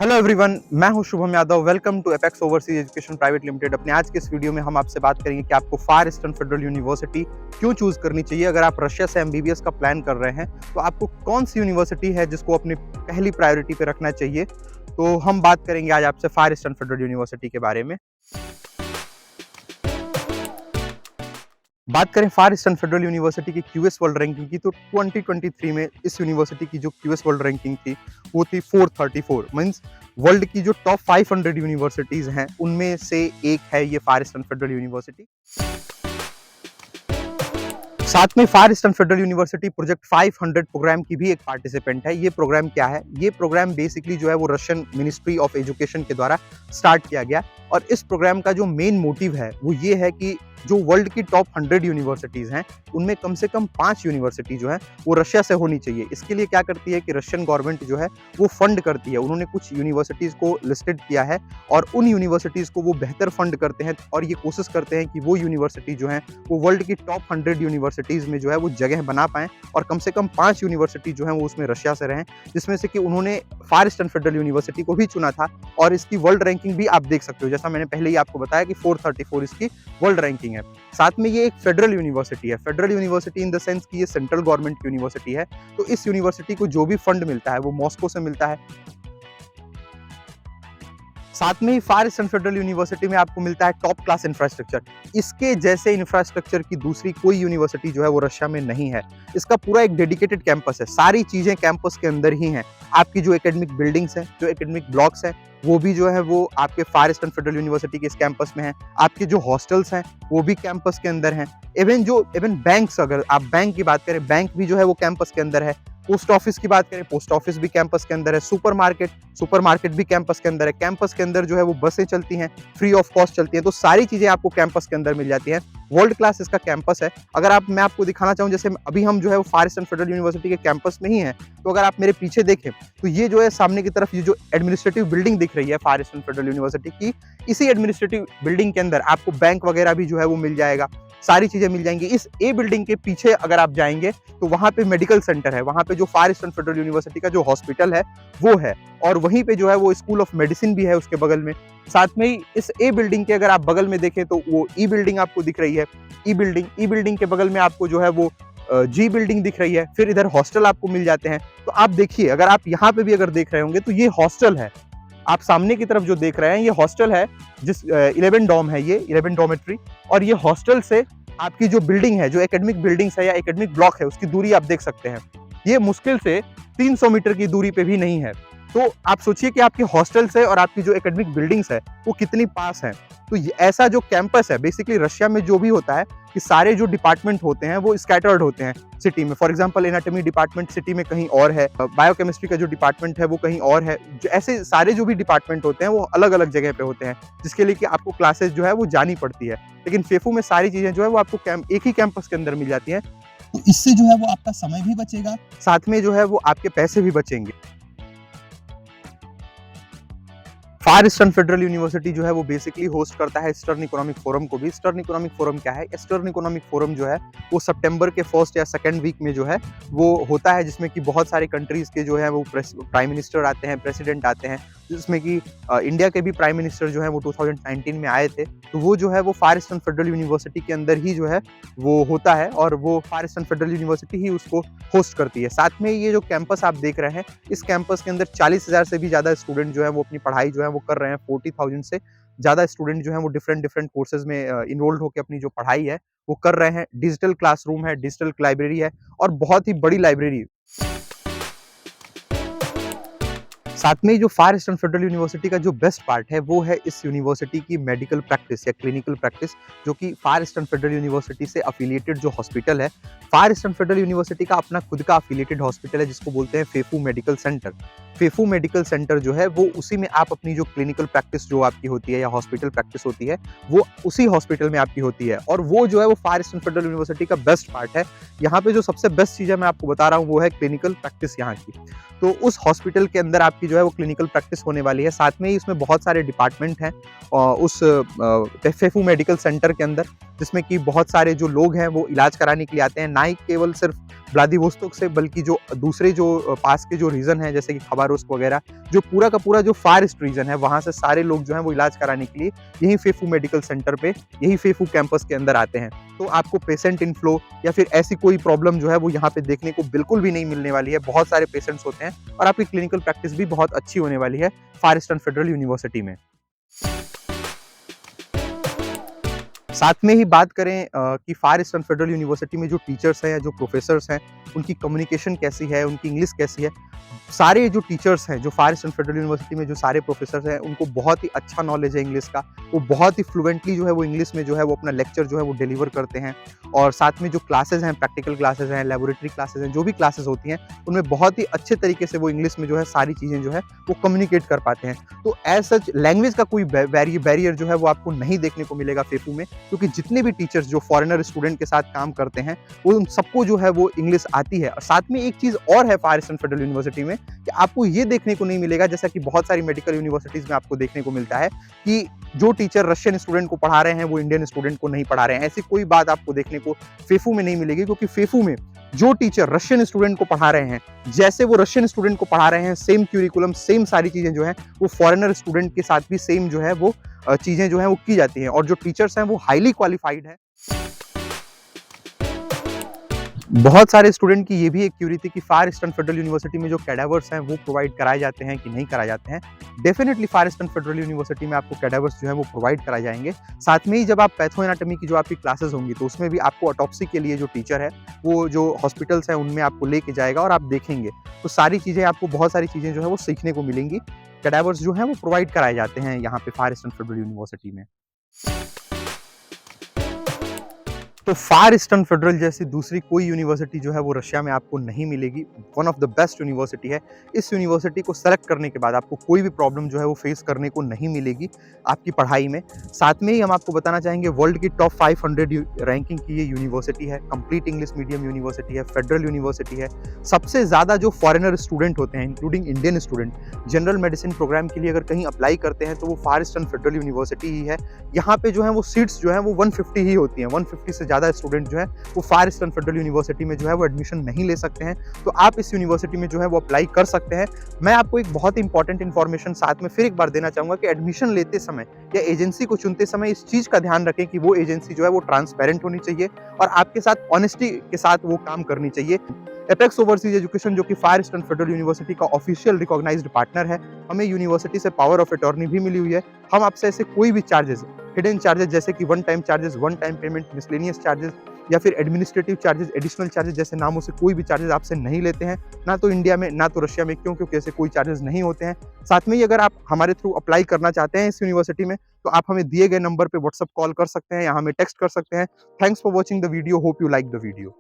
Hello everyone, मैं हूं Shubham Yadav. Welcome to Apex Overseas Education Private Limited. अपने आज के इस वीडियो में हम आपसे बात करेंगे कि आपको फार ईस्टर्न फेडरल यूनिवर्सिटी क्यों चूज करनी चाहिए। अगर आप रशिया से एमबीबीएस का प्लान कर रहे हैं तो आपको कौन सी यूनिवर्सिटी है जिसको अपनी पहली प्रायोरिटी पे रखना चाहिए। तो हम बात करेंगे आज आपसे फार ईस्टर्न फेडरल यूनिवर्सिटी के बारे में। बात करें फार ईस्टर्न फेडरल यूनिवर्सिटी की क्यूएस वर्ल्ड रैंकिंग की, तो 2023 में इस यूनिवर्सिटी की जो क्यूएस वर्ल्ड रैंकिंग थी वो थी 434। मींस वर्ल्ड की जो टॉप 500 यूनिवर्सिटीज हैं उनमें से एक है ये फार ईस्टर्न फेडरल यूनिवर्सिटी। साथ में Far Eastern Federal University project 500 programme की भी एक पार्टिसिपेंट है। ये प्रोग्राम क्या है? ये प्रोग्राम बेसिकली जो है वो रशियन मिनिस्ट्री ऑफ एजुकेशन के द्वारा स्टार्ट किया गया और इस प्रोग्राम का जो मेन मोटिव है वो ये है कि जो वर्ल्ड की टॉप 100 यूनिवर्सिटीज हैं उनमें कम से कम 5 यूनिवर्सिटी जो है वो रशिया से होनी चाहिए। इसके लिए क्या करती है कि रशियन गवर्नमेंट जो है वो फंड करती है। उन्होंने कुछ यूनिवर्सिटीज को लिस्टेड किया है और उन यूनिवर्सिटीज को वो बेहतर फंड करते हैं और ये कोशिश करते हैं कि वो यूनिवर्सिटी जो है वो वर्ल्ड की टॉप 100 यूनिवर्सिटीज में जो है वो जगह बना पाएं और कम से कम 5 यूनिवर्सिटी जो है वो उसमें रशिया से रहें, जिसमें से कि उन्होंने फार ईस्टर्न फेडरल यूनिवर्सिटी को भी चुना था। और इसकी वर्ल्ड रैंकिंग भी आप देख सकते हो, जैसा मैंने पहले ही आपको बताया कि 434 इसकी वर्ल्ड रैंकिंग है। साथ में ये एक फेडरल यूनिवर्सिटी है। Federal university in the sense कि ये सेंट्रल गवर्नमेंट की यूनिवर्सिटी है, तो इस यूनिवर्सिटी को जो भी फंड मिलता है वो मॉस्को से मिलता है। साथ में ही फार ईस्टर्न फेडरल यूनिवर्सिटी में आपको मिलता है टॉप क्लास इंफ्रास्ट्रक्चर। इसके जैसे इंफ्रास्ट्रक्चर की दूसरी कोई यूनिवर्सिटी जो है वो रशिया में नहीं है। इसका पूरा एक डेडिकेटेड कैंपस है, सारी चीजें कैंपस के अंदर ही हैं। आपकी जो एकेडमिक बिल्डिंग्स हैं, जो एकेडमिक ब्लॉक्स हैं, वो भी जो है वो आपके फार ईस्टर्न फेडरल यूनिवर्सिटी के इस कैंपस में है। आपके जो हॉस्टल्स हैं वो भी कैंपस के अंदर हैं। इवन बैंक्स, अगर आप बैंक की बात करें, बैंक भी जो है वो कैंपस के अंदर है। पोस्ट ऑफिस की बात करें, पोस्ट ऑफिस भी कैंपस के अंदर है। सुपरमार्केट भी कैंपस के अंदर है। कैंपस के अंदर जो है वो बसें चलती हैं, फ्री ऑफ कॉस्ट चलती हैं। तो सारी चीजें आपको कैंपस के अंदर मिल जाती हैं। वर्ल्ड क्लास इसका कैंपस है। अगर मैं आपको दिखाना चाहूँ, जैसे अभी हम जो है वो फार ईस्टर्न फेडरल यूनिवर्सिटी के कैंपस में ही हैं, तो अगर आप मेरे पीछे देखें तो ये जो है सामने की तरफ ये जो एडमिनिस्ट्रेटिव बिल्डिंग दिख रही है फार ईस्टर्न फेडरल यूनिवर्सिटी की, इसी एडमिनिस्ट्रेटिव बिल्डिंग के अंदर आपको बैंक वगैरह भी जो है वो मिल जाएगा, सारी चीजें मिल जाएंगी। इस ए बिल्डिंग के पीछे अगर आप जाएंगे तो वहां पे मेडिकल सेंटर है, वहां पे जो फार ईस्टर्न फेडरल यूनिवर्सिटी का जो हॉस्पिटल है वो है और वहीं पे जो है वो स्कूल ऑफ मेडिसिन भी है उसके बगल में। साथ में ही इस ए बिल्डिंग के अगर आप बगल में देखें तो वो ई बिल्डिंग आपको दिख रही है। ई बिल्डिंग के बगल में आपको जो है वो जी बिल्डिंग दिख रही है। फिर इधर हॉस्टल आपको मिल जाते हैं। तो आप देखिए, अगर आप यहाँ पे भी अगर देख रहे होंगे तो ये हॉस्टल है। आप सामने की तरफ जो देख रहे हैं ये हॉस्टल है, जिस 11 डॉम है, ये 11 डॉमेट्री। और ये हॉस्टल से आपकी जो बिल्डिंग है, जो एकेडमिक बिल्डिंग्स है या एकेडमिक ब्लॉक है, उसकी दूरी आप देख सकते हैं। ये मुश्किल से 300 मीटर की दूरी पे भी नहीं है। तो आप सोचिए कि आपके हॉस्टल से और आपकी जो एकेडमिक बिल्डिंग्स है वो कितनी पास हैं। तो ऐसा जो कैंपस है, बेसिकली रशिया में जो भी होता है कि सारे जो डिपार्टमेंट होते हैं वो स्कैटर्ड होते हैं सिटी में। For example anatomy department city में कहीं और है, बायोकेमिस्ट्री का जो डिपार्टमेंट है वो कहीं और है। ऐसे सारे जो भी डिपार्टमेंट होते हैं वो अलग अलग जगह पे होते हैं, जिसके लिए कि आपको क्लासेस जो है वो जानी पड़ती है। लेकिन फेफू में सारी चीजें जो है वो आपको एक ही कैंपस के अंदर मिल जाती हैं। तो इससे जो है वो आपका समय भी बचेगा, साथ में जो है वो आपके पैसे भी बचेंगे। फार ईस्टर्न फेडरल यूनिवर्सिटी जो है वो बेसिकली होस्ट करता है ईस्टर्न इकोनॉमिक फोरम को भी। ईस्टर्न इकोनॉमिक फोरम क्या है? ईस्टर्न इकोनॉमिक फोरम जो है वो सितंबर के फर्स्ट या सेकंड वीक में जो है वो होता है, जिसमें कि बहुत सारी कंट्रीज के जो है वो प्राइम मिनिस्टर आते हैं, प्रेसिडेंट आते हैं, जिसमें कि इंडिया के भी प्राइम मिनिस्टर जो है वो 2019 में आए थे। तो वो जो है वो फार ईस्टर्न फेडरल यूनिवर्सिटी के अंदर ही जो है वो होता है और वो फार ईस्टर्न फेडरल यूनिवर्सिटी ही उसको होस्ट करती है। साथ में ये जो कैंपस आप देख रहे हैं, इस कैंपस के अंदर 40,000 से भी ज्यादा स्टूडेंट जो है वो अपनी पढ़ाई जो है वो कर रहे हैं। 40,000 से ज्यादा स्टूडेंट जो है वो डिफरेंट कोर्सेज में इनरोल्ड होकर अपनी जो पढ़ाई है वो कर रहे हैं। डिजिटल क्लासरूम है, डिजिटल लाइब्रेरी है और बहुत ही बड़ी लाइब्रेरी। साथ में जो फार ईस्टर्न फेडरल यूनिवर्सिटी का जो बेस्ट पार्ट है वो है इस यूनिवर्सिटी की मेडिकल प्रैक्टिस या क्लिनिकल प्रैक्टिस, जो कि फार ईस्टर्न फेडरल यूनिवर्सिटी से अफिलिएटेड जो हॉस्पिटल है। फार ईस्टर्न फेडरल यूनिवर्सिटी का अपना खुद का अफिलिएटेड हॉस्पिटल है जिसको बोलते हैं FEFU medical centre. FEFU medical centre जो है वो उसी में आप अपनी जो क्लिनिकल प्रैक्टिस जो आपकी होती है या हॉस्पिटल प्रैक्टिस होती है वो उसी हॉस्पिटल में आपकी होती है। और वो जो है वो फार ईस्टर्न फेडरल यूनिवर्सिटी का बेस्ट पार्ट है। यहाँ पे जो सबसे बेस्ट चीज़ है मैं आपको बता रहा हूँ वो है क्लिनिकल प्रैक्टिस यहाँ की। तो उस हॉस्पिटल के अंदर आपकी जो है वो क्लिनिकल प्रैक्टिस होने वाली है। साथ में ही इसमें बहुत सारे डिपार्टमेंट हैं उस फेफू मेडिकल सेंटर के अंदर, जिसमें कि बहुत सारे जो लोग हैं वो इलाज कराने के लिए आते हैं, ना ही केवल सिर्फ व्लादिवोस्तोक से बल्कि जो दूसरे जो पास के जो रीजन है जैसे कि खबारोस्क वगैरह, जो पूरा का पूरा जो फार ईस्ट रीजन है, वहाँ से सारे लोग जो हैं वो इलाज कराने के लिए यही फेफू मेडिकल सेंटर पे, यही फेफू कैंपस के अंदर आते हैं। तो आपको पेशेंट इनफ्लो या फिर ऐसी कोई प्रॉब्लम जो है वो यहाँ पे देखने को बिल्कुल भी नहीं मिलने वाली है। बहुत सारे पेशेंट्स होते हैं और आपकी क्लिनिकल प्रैक्टिस भी बहुत अच्छी होने वाली है फार ईस्टर्न फेडरल यूनिवर्सिटी में। साथ में ही बात करें कि फार ईस्टर्न फेडरल यूनिवर्सिटी में जो टीचर्स हैं या जो प्रोफेसर्स हैं, उनकी कम्युनिकेशन कैसी है, उनकी इंग्लिश कैसी है। सारे जो टीचर्स हैं, जो फार ईस्टर्न फेडरल यूनिवर्सिटी में जो सारे प्रोफेसर्स हैं, उनको बहुत ही अच्छा नॉलेज है इंग्लिश का। वो बहुत ही फ्लुएंटली जो है वो इंग्लिश में जो है वो अपना लेक्चर जो है वो डिलीवर करते हैं। और साथ में जो क्लासेज़ हैं, प्रैक्टिकल क्लासेज़ हैं, लैबोरेटरी क्लासेज़ हैं, जो भी क्लासेज़ होती हैं, उनमें बहुत ही अच्छे तरीके से वो इंग्लिश में जो है सारी चीज़ें जो है वो कम्युनिकेट कर पाते हैं। तो एज़ सच लैंग्वेज का कोई बैरियर जो है वो आपको नहीं देखने को मिलेगा फेफू में, क्योंकि जितने भी टीचर्स जो फॉरेनर स्टूडेंट के साथ काम करते हैं, वो उन सबको जो है वो इंग्लिश आती है। और साथ में एक चीज़ और है फार ईस्टर्न फेडरल यूनिवर्सिटी में कि आपको ये देखने को नहीं मिलेगा, जैसा कि बहुत सारी मेडिकल यूनिवर्सिटीज़ में आपको देखने को मिलता है कि जो टीचर रशियन स्टूडेंट को पढ़ा रहे हैं, वो इंडियन स्टूडेंट को नहीं पढ़ा रहे हैं। ऐसी कोई बात आपको देखने को फेफू में नहीं मिलेगी, क्योंकि फेफू में जो टीचर रशियन स्टूडेंट को पढ़ा रहे हैं, जैसे वो रशियन स्टूडेंट को पढ़ा रहे हैं, सेम क्यूरिकुलम, सेम सारी चीज़ें जो हैं, वो फॉरेनर स्टूडेंट के साथ भी सेम जो है वो चीज़ें जो हैं वो की जाती हैं। और जो टीचर्स हैं वो हाईली क्वालिफाइड हैं। बहुत सारे स्टूडेंट की ये भी एक क्यूरी थी कि फार ईस्टर्न फेडरल यूनिवर्सिटी में जो कैडावर्स हैं वो प्रोवाइड कराए जाते हैं कि नहीं कराए जाते हैं। डेफिनेटली फार ईस्टर्न फेडरल यूनिवर्सिटी में आपको कैडावर्स जो है वो प्रोवाइड कराए जाएंगे। साथ में ही जब आप पैथो एनाटॉमी की जो आपकी क्लासेस होंगी, तो उसमें भी आपको ऑटोप्सी के लिए जो टीचर है वो जो हॉस्पिटल्स हैं उनमें आपको लेके जाएगा और आप देखेंगे, तो सारी चीज़ें आपको बहुत सारी चीज़ें जो है वो सीखने को मिलेंगी। कैडावर्स जो हैं वो प्रोवाइड कराए जाते हैं यहाँ पे फार ईस्टर्न फेडरल यूनिवर्सिटी में। तो फार ईस्टर्न फेडरल जैसी दूसरी कोई यूनिवर्सिटी जो है वो रशिया में आपको नहीं मिलेगी। One of the best university है। इस यूनिवर्सिटी को सेलेक्ट करने के बाद आपको कोई भी प्रॉब्लम जो है वो फेस करने को नहीं मिलेगी आपकी पढ़ाई में। साथ में ही हम आपको बताना चाहेंगे वर्ल्ड की टॉप 500 रैंकिंग की ये यूनिवर्सिटी है। कंप्लीट इंग्लिश मीडियम यूनिवर्सिटी है, फेडरल यूनिवर्सिटी है। सबसे ज़्यादा जो फॉरेनर स्टूडेंट होते हैं, including Indian student, general medicine programme के लिए अगर कहीं अप्लाई करते हैं तो वो फार ईस्टर्न फेडरल यूनिवर्सिटी ही है। यहाँ पे जो है वो सीट्स जो है वो 150 ही होती हैं। 150 से ज़्यादा स्टूडेंट जो है वो फार ईस्टर्न फेडरल यूनिवर्सिटी में जो है वो एडमिशन नहीं ले सकते हैं। तो आप इस यूनिवर्सिटी में जो है वो अप्लाई कर सकते हैं। मैं आपको एक बहुत इंपॉर्टेंट इन्फॉर्मेशन साथ में फिर एक बार देना चाहूँगा कि एडमिशन लेते समय या एजेंसी को चुनते समय इस चीज़ का ध्यान रखें कि वो एजेंसी जो है वो ट्रांसपेरेंट होनी चाहिए और आपके साथ ऑनेस्टी के साथ वो काम करनी चाहिए। एपेक्स ओवरसीज एजुकेशन, जो कि फार ईस्टर्न फेडरल यूनिवर्सिटी का ऑफिशियल रिकॉग्नाइज्ड पार्टनर है, हमें यूनिवर्सिटी से पावर ऑफ अटॉर्नी भी मिली हुई है। हम आपसे ऐसे कोई भी चार्जेस, हिडन चार्जेस जैसे कि one time charges, one time payment, miscellaneous charges या फिर एडमिनिस्ट्रेटिव चार्जेस, एडिशनल चार्जेस जैसे नामों से कोई भी चार्जेस आपसे नहीं लेते हैं, ना तो इंडिया में ना तो रशिया में, क्योंकि ऐसे कोई चार्जेस नहीं होते हैं। साथ में ही अगर आप हमारे थ्रू अप्लाई करना चाहते हैं इस यूनिवर्सिटी में, तो आप हमें दिए गए नंबर पे व्हाट्सएप कॉल कर सकते हैं या हमें टेक्स्ट कर सकते हैं। Thanks for watching the video, hope you like the video.